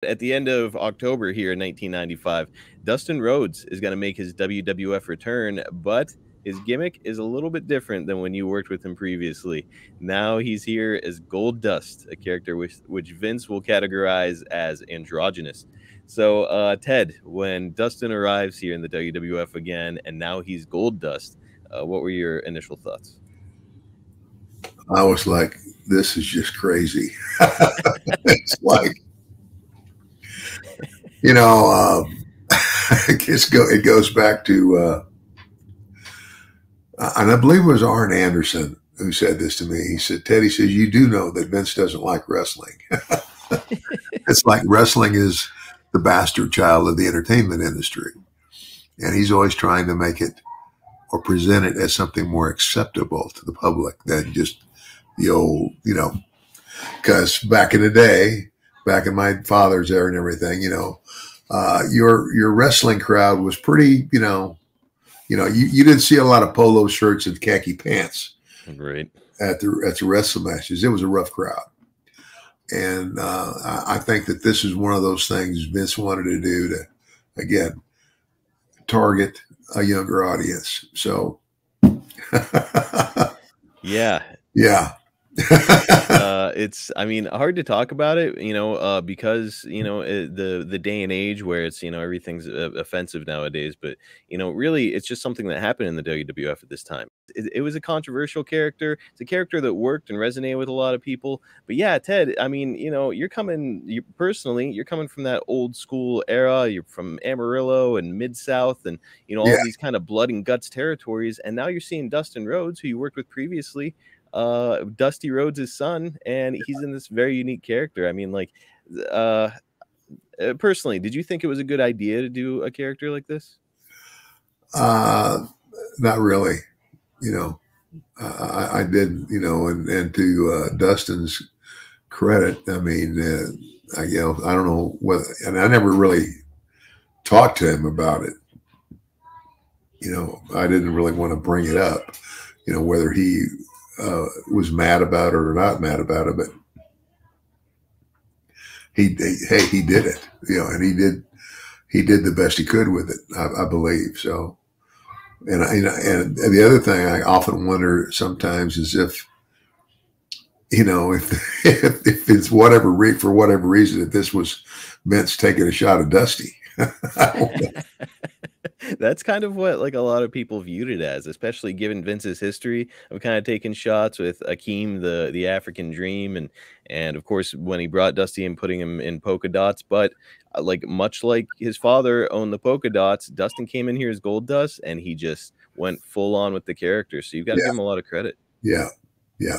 At the end of October here in 1995, Dustin Rhodes is going to make his WWF return, but his gimmick is a little bit different than when you worked with him previously. Now he's here as Goldust, a character which Vince will categorize as androgynous. So, Ted, when Dustin arrives here in the WWF again, and now he's Goldust, what were your initial thoughts? I was like, this is just crazy. It's like, you know, it goes back to, and I believe it was Arn Anderson who said this to me. He said, Teddy says, you do know that Vince doesn't like wrestling. It's like wrestling is the bastard child of the entertainment industry. And he's always trying to make it or present it as something more acceptable to the public than just the old, because back in the day, back in my father's era and everything, your wrestling crowd was pretty, you didn't see a lot of polo shirts and khaki pants Right. at the wrestling matches. It was a rough crowd. And I think that this is one of those things Vince wanted to do to, again, target a younger audience. So, Yeah. yeah. It's, I mean, hard to talk about it, because, the day and age where it's, everything's offensive nowadays, but, really it's just something that happened in the WWF at this time. It was a controversial character. It's a character that worked and resonated with a lot of people. But yeah, Ted, I mean, you're coming from that old school era. You're from Amarillo and Mid-South and, all Yeah. these kind of blood and guts territories. And now you're seeing Dustin Rhodes, who you worked with previously, Dusty Rhodes' son, and he's in this very unique character. I mean, like, uh, personally, did you think it was a good idea to do a character like this? Not really, I didn't, and to Dustin's credit, I mean, I don't know whether, and I never really talked to him about it. I didn't really want to bring it up, whether he was mad about it or not mad about it, but he did it, and he did the best he could with it, I believe. So, and the other thing I often wonder sometimes is if if it's for whatever reason, if this was Vince taking a shot at Dusty. That's kind of what, like, a lot of people viewed it as, especially given Vince's history of kind of taking shots with Akeem, the African Dream, and of course when he brought Dusty and putting him in polka dots. But like, much like his father owned the polka dots, Dustin came in here as Goldust, and he just went full on with the character. So you've got to give Yeah, him a lot of credit. yeah, yeah.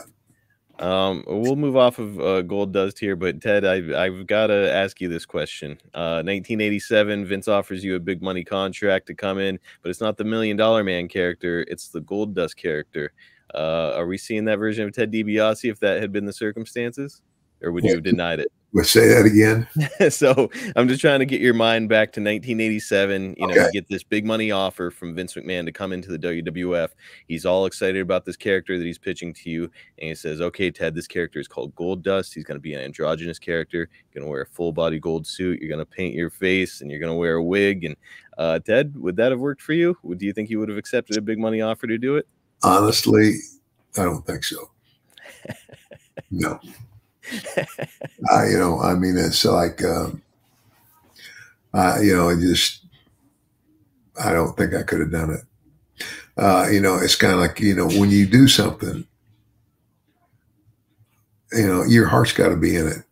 We'll move off of Goldust here, but Ted, I've got to ask you this question. 1987, Vince offers you a big money contract to come in, but it's not the $1 Million Man character; it's the Goldust character. Are we seeing that version of Ted DiBiase if that had been the circumstances, or would you have denied it? Let's say that again. So I'm just trying to get your mind back to 1987. Okay. You get this big money offer from Vince McMahon to come into the WWF. He's all excited about this character that he's pitching to you, and he says, "Okay, Ted, this character is called Goldust. He's going to be an androgynous character. You're going to wear a full body gold suit. You're going to paint your face, and you're going to wear a wig." And Ted, would that have worked for you? Do you think you would have accepted a big money offer to do it? Honestly, I don't think so. No. I mean, it's like, I don't think I could have done it. It's kind of like, when you do something, your heart's got to be in it.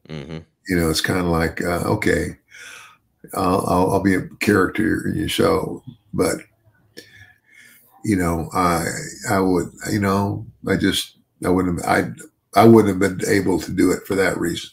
Mm-hmm. It's kind of like, okay, I'll be a character in your show, but I would, I wouldn't have been able to do it for that reason.